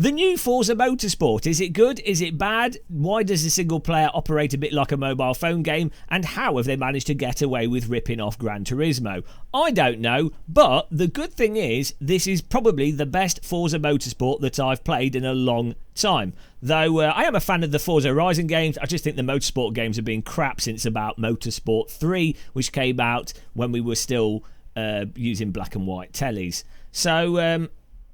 The new Forza Motorsport, is it good? Is it bad? Why does the single player operate a bit like a mobile phone game? And how have they managed to get away with ripping off Gran Turismo? I don't know, but the good thing is this is probably the best Forza Motorsport that I've played in a long time. Though I am a fan of the Forza Horizon games, I just think the Motorsport games have been crap since about Motorsport 3, which came out when we were still using black and white tellies. So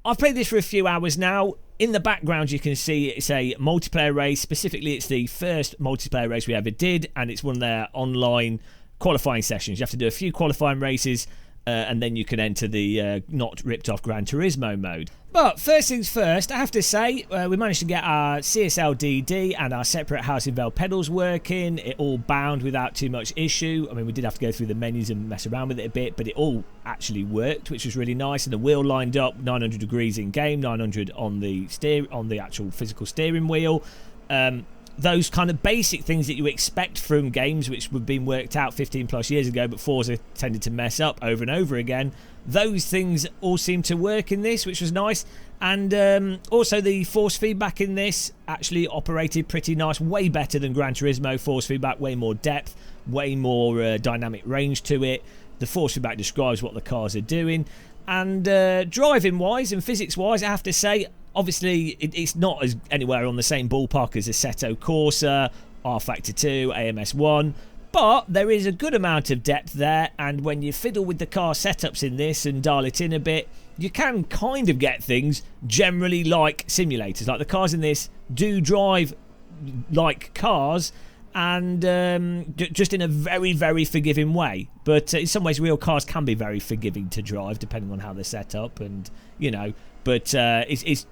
I've played this for a few hours now. In the background you can see it's a multiplayer race. Specifically, it's the first multiplayer race we ever did, and it's one of their online qualifying sessions. You have to do a few qualifying races and then you can enter the not ripped off Gran Turismo mode. But first things first, I have to say we managed to get our CSL DD and our separate housing valve pedals working. It all bound without too much issue. I mean, we did have to go through the menus and mess around with it a bit, but it all actually worked, which was really nice. And the wheel lined up 900 degrees in game, 900 on the actual physical steering wheel. Those kind of basic things that you expect from games which were being worked out 15 plus years ago, but Forza tended to mess up over and over again. Those things all seemed to work in this, which was nice. And also the force feedback in this actually operated pretty nice, way better than Gran Turismo force feedback, way more depth, way more dynamic range to it. The force feedback describes what the cars are doing. And driving wise and physics wise, I have to say, obviously, it's not as anywhere on the same ballpark as Assetto Corsa, R-Factor 2, AMS1, but there is a good amount of depth there, and when you fiddle with the car setups in this and dial it in a bit, you can kind of get things generally like simulators. Like the cars in this do drive like cars, and just in a very, very forgiving way. But in some ways, real cars can be very forgiving to drive, depending on how they're set up, and, you know... But it's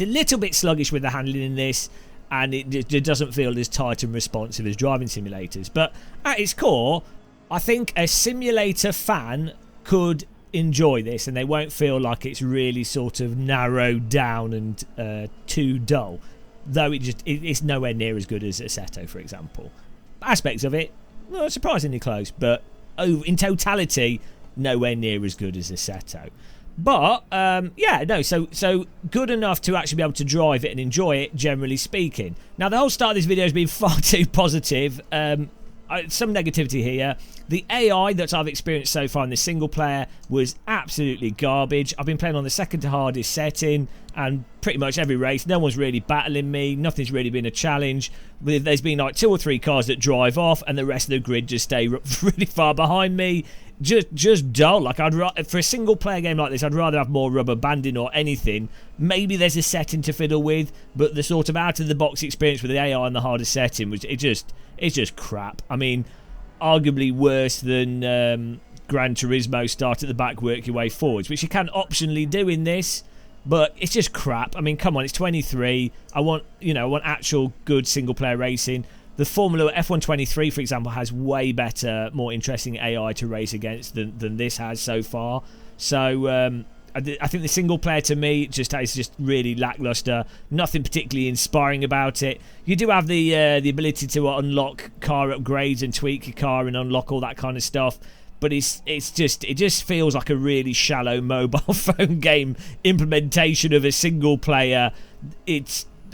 a little bit sluggish with the handling in this, and it doesn't feel as tight and responsive as driving simulators. But at its core, I think a simulator fan could enjoy this, and they won't feel like it's really sort of narrowed down and too dull. Though it's nowhere near as good as Assetto, for example. Aspects of it, well, surprisingly close, but in totality, nowhere near as good as Assetto. But so good enough to actually be able to drive it and enjoy it, generally speaking. Now, the whole start of this video has been far too positive. Some negativity here. The AI that I've experienced so far in the single player was absolutely garbage. I've been playing on the second to hardest setting, and pretty much every race, no one's really battling me. Nothing's really been a challenge. There's been like 2 or 3 cars that drive off, and the rest of the grid just stay really far behind me. Just dull. Like, for a single player game like this, I'd rather have more rubber banding or anything. Maybe there's a setting to fiddle with, but the sort of out of the box experience with the AI on the hardest setting was it's just crap. I mean, arguably worse than Gran Turismo start at the back, work your way forwards, which you can optionally do in this, but it's just crap. I mean, come on, it's 23. I want actual good single player racing. The Formula F123, for example, has way better, more interesting AI to race against than this has so far. So I think the single player, to me, is just really lackluster. Nothing particularly inspiring about it. You do have the ability to unlock car upgrades and tweak your car and unlock all that kind of stuff. But it just feels like a really shallow mobile phone game implementation of a single player.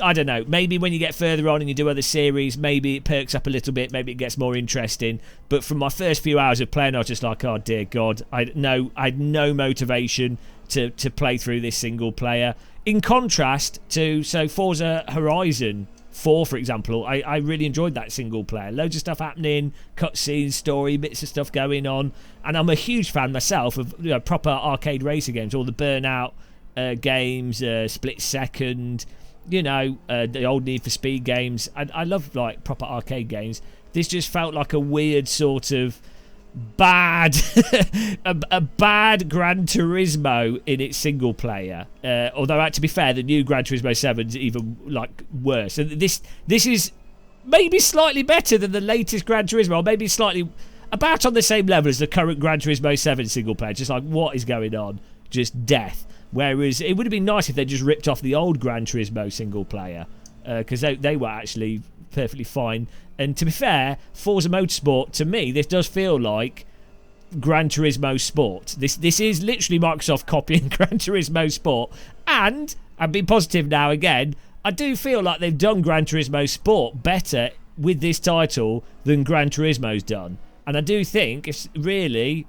I don't know, maybe when you get further on and you do other series, maybe it perks up a little bit, maybe it gets more interesting. But from my first few hours of playing, I was just like, oh dear God, I had no motivation to play through this single player. In contrast to, Forza Horizon 4, for example, I really enjoyed that single player. Loads of stuff happening, cutscenes, story, bits of stuff going on. And I'm a huge fan myself of proper arcade racing games, all the Burnout games, Split Second, the old Need for Speed games. I love like proper arcade games. This just felt like a weird sort of bad a bad Gran Turismo in its single player. Although, to be fair, the new Gran Turismo 7 is even like worse. And this is maybe slightly better than the latest Gran Turismo, or maybe slightly about on the same level as the current Gran Turismo 7 single player. Just like, what is going on? Just death. Whereas it would have been nice if they just ripped off the old Gran Turismo single player, because they were actually perfectly fine. And to be fair, Forza Motorsport, to me, this does feel like Gran Turismo Sport. This is literally Microsoft copying Gran Turismo Sport. And and be positive now again, I do feel like they've done Gran Turismo Sport better with this title than Gran Turismo's done. And I do think it's really,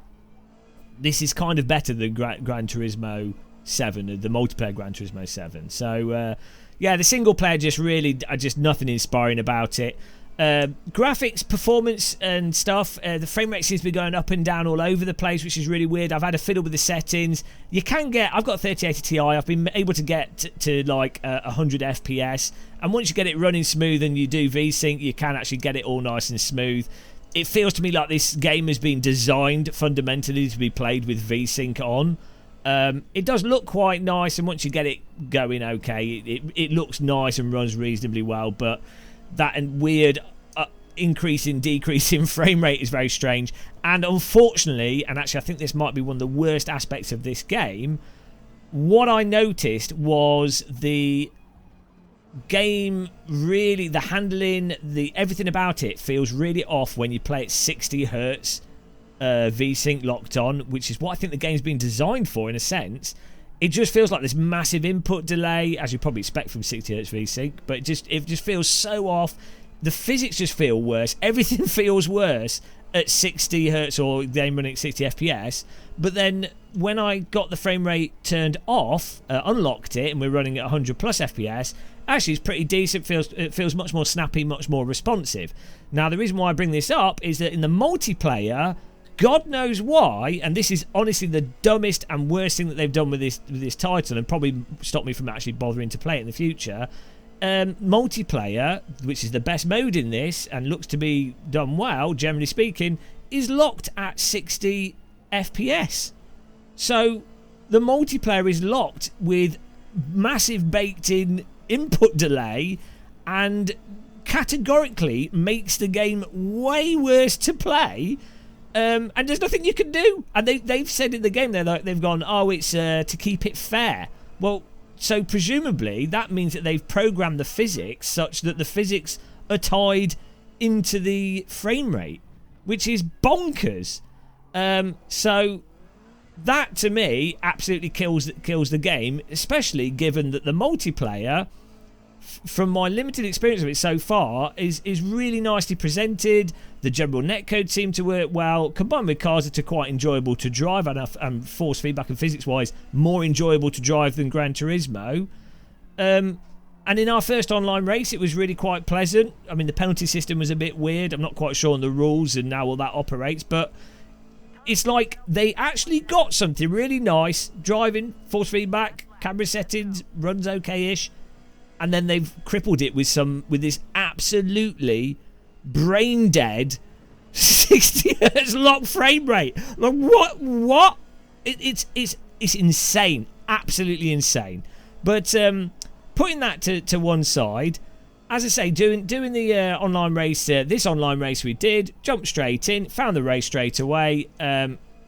this is kind of better than Gran Turismo 7, the multiplayer Gran Turismo 7. So, yeah, the single player just nothing inspiring about it. Graphics, performance and stuff, the frame rate seems to be going up and down all over the place, which is really weird. I've had a fiddle with the settings. You can get, I've got 3080 Ti, I've been able to get to like 100 FPS, and once you get it running smooth and you do VSync, you can actually get it all nice and smooth. It feels to me like this game has been designed fundamentally to be played with VSync on. It does look quite nice, and once you get it going okay, it looks nice and runs reasonably well, but that and weird increase in decrease in frame rate is very strange. And unfortunately, and actually I think this might be one of the worst aspects of this game, what I noticed was the game really, the handling, everything about it feels really off when you play at 60 hertz VSync locked on, which is what I think the game's been designed for in a sense. It just feels like this massive input delay, as you probably expect from 60 hertz VSync, but it just feels so off. The physics just feel worse. Everything feels worse at 60 hertz or game running at 60 FPS. But then when I got the frame rate turned off, unlocked it, and we're running at 100 plus FPS, actually it's pretty decent. It feels much more snappy, much more responsive. Now, the reason why I bring this up is that in the multiplayer, God knows why, and this is honestly the dumbest and worst thing that they've done with this title, and probably stopped me from actually bothering to play it in the future. Multiplayer, which is the best mode in this and looks to be done well, generally speaking, is locked at 60 FPS. So the multiplayer is locked with massive baked-in input delay, and categorically makes the game way worse to play. And there's nothing you can do. And they've said in the game they've gone, oh, it's to keep it fair. Well, so presumably that means that they've programmed the physics such that the physics are tied into the frame rate, which is bonkers. So that to me absolutely kills the game, especially given that the multiplayer, from my limited experience of it so far, is really nicely presented. The general netcode seemed to work well, combined with cars that are quite enjoyable to drive, and force feedback and physics wise more enjoyable to drive than Gran Turismo. And in our first online race it was really quite pleasant. I mean, the penalty system was a bit weird. I'm not quite sure on the rules and how all that operates, but it's like they actually got something really nice, driving, force feedback, camera settings, runs okay-ish, and then they've crippled it with this absolutely brain dead 60 hertz lock frame rate. Like what? It's insane, absolutely insane. But putting that to one side, as I say, doing the online race, this online race we did, jumped straight in, found the race straight away.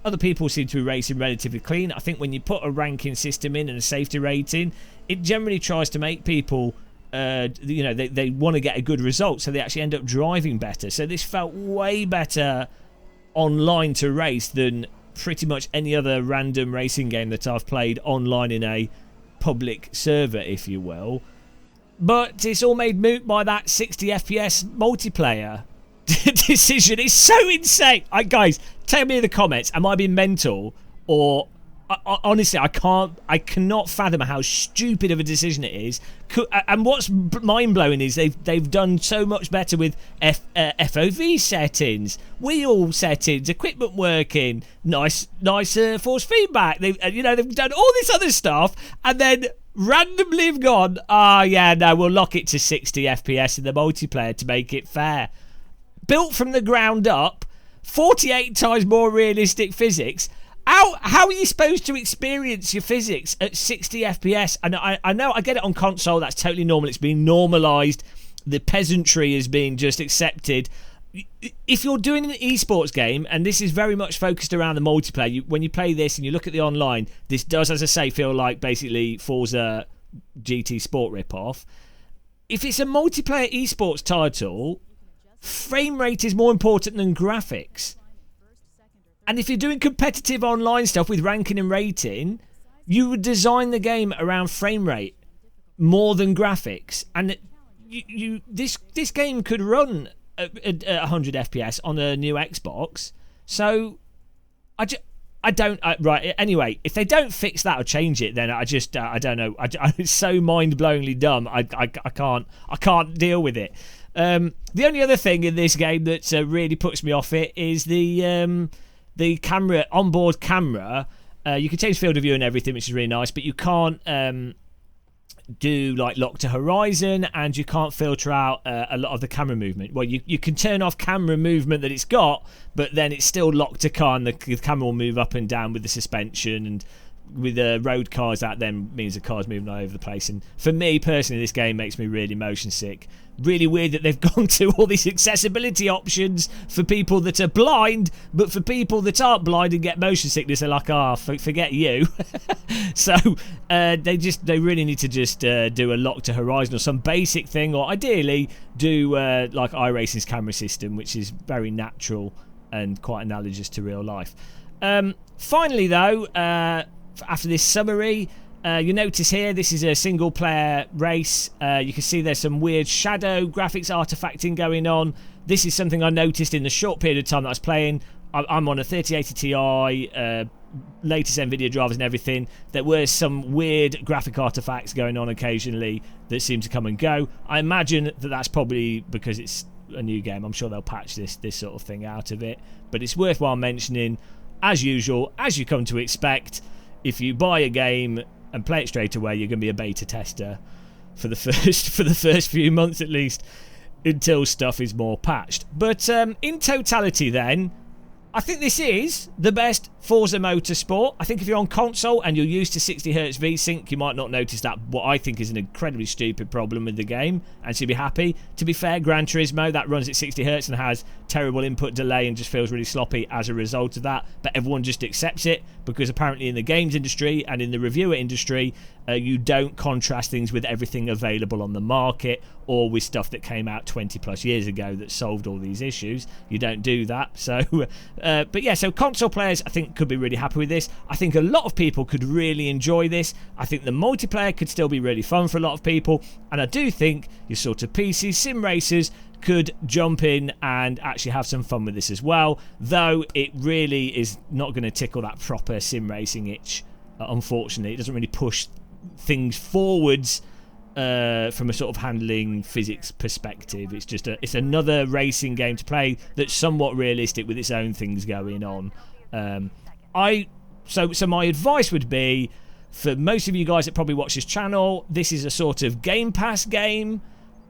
Other people seem to be racing relatively clean. I think when you put a ranking system in and a safety rating, it generally tries to make people, they want to get a good result, so they actually end up driving better. So this felt way better online to race than pretty much any other random racing game that I've played online in a public server, if you will. But it's all made moot by that 60 FPS multiplayer decision. It's so insane. Guys, tell me in the comments, am I being mental, or honestly, I cannot fathom how stupid of a decision it is. And what's mind-blowing is they've done so much better with FOV settings, wheel settings, equipment working, nice force feedback. They've done all this other stuff, and then randomly have gone, we'll lock it to 60 FPS in the multiplayer to make it fair. Built from the ground up, 48 times more realistic physics. How are you supposed to experience your physics at 60 FPS? And I know, I get it on console, that's totally normal. It's being normalised. The peasantry is being just accepted. If you're doing an esports game, and this is very much focused around the multiplayer, when you play this and you look at the online, this does, as I say, feel like basically Forza GT Sport ripoff. If it's a multiplayer esports title, frame rate is more important than graphics. And if you're doing competitive online stuff with ranking and rating, you would design the game around frame rate. more than graphics. And this game could run at 100 FPS on a new Xbox. So right, anyway, if they don't fix that or change it, then I don't know. It's so mind-blowingly dumb. I can't deal with it. The only other thing in this game that really puts me off it is the camera, onboard camera. You can change field of view and everything, which is really nice, but you can't do like lock to horizon, and you can't filter out a lot of the camera movement. Well, you can turn off camera movement that it's got, but then it's still locked to car, and the camera will move up and down with the suspension, and with road cars, that then means the car's moving all over the place. And for me personally, this game makes me really motion sick. Really weird that they've gone to all these accessibility options for people that are blind, but for people that aren't blind and get motion sickness, they're like, forget you. So they really need to just do a lock to horizon or some basic thing, or ideally do like iRacing's camera system, which is very natural and quite analogous to real life. Finally though, after this summary, you notice here this is a single player race. You can see there's some weird shadow graphics artifacting going on. This is something I noticed in the short period of time that I was playing. I'm on a 3080 Ti, latest NVIDIA drivers and everything. There were some weird graphic artifacts going on occasionally that seem to come and go. I imagine that that's probably because it's a new game. I'm sure they'll patch this sort of thing out of it, but it's worthwhile mentioning. As usual, as you come to expect, if you buy a game and play it straight away, you're going to be a beta tester for the first few months at least, until stuff is more patched. But in totality then, I think this is the best Forza Motorsport. I think if you're on console and you're used to 60Hz VSync, you might not notice that, what I think is an incredibly stupid problem with the game, and so you'll be happy. To be fair, Gran Turismo, that runs at 60Hz and has terrible input delay and just feels really sloppy as a result of that, but everyone just accepts it, because apparently in the games industry and in the reviewer industry, you don't contrast things with everything available on the market, or with stuff that came out 20 plus years ago that solved all these issues. You don't do that. So but yeah, so console players I think could be really happy with this. I think a lot of people could really enjoy this. I think the multiplayer could still be really fun for a lot of people, and I do think your sort of PC sim racers could jump in and actually have some fun with this as well, though it really is not going to tickle that proper sim racing itch. Unfortunately, it doesn't really push things forwards from a sort of handling physics perspective. It's just it's another racing game to play that's somewhat realistic with its own things going on. So my advice would be, for most of you guys that probably watch this channel, this is a sort of Game Pass game,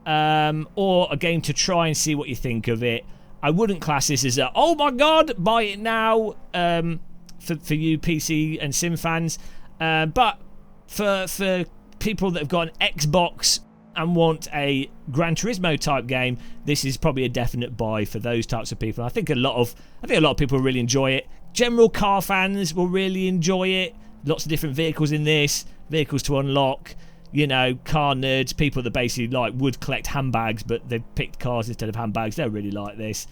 or a game to try and see what you think of it. I wouldn't class this as a, oh my god, buy it now, for you PC and sim fans, but for people that have got an Xbox and want a Gran Turismo type game, this is probably a definite buy for those types of people. I think a lot of people really enjoy it. General car fans will really enjoy it. Lots of different vehicles in this, vehicles to unlock, you know, car nerds, people that basically like would collect handbags but they've picked cars instead of handbags, they'll really like this.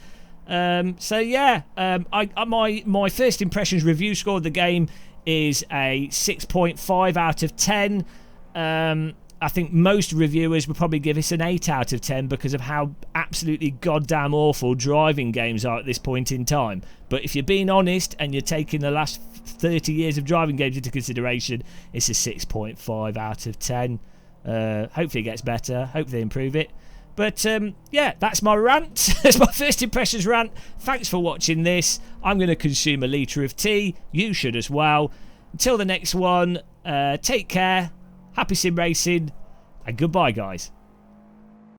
So yeah, my first impressions review score of the game is a 6.5 out of 10. I think most reviewers would probably give this an 8 out of 10 because of how absolutely goddamn awful driving games are at this point in time. But if you're being honest and you're taking the last 30 years of driving games into consideration, it's a 6.5 out of 10. Hopefully it gets better. Hopefully they improve it. But yeah, that's my rant. That's my first impressions rant. Thanks for watching this. I'm going to consume a litre of tea. You should as well. Until the next one, take care. Happy sim racing, and goodbye, guys.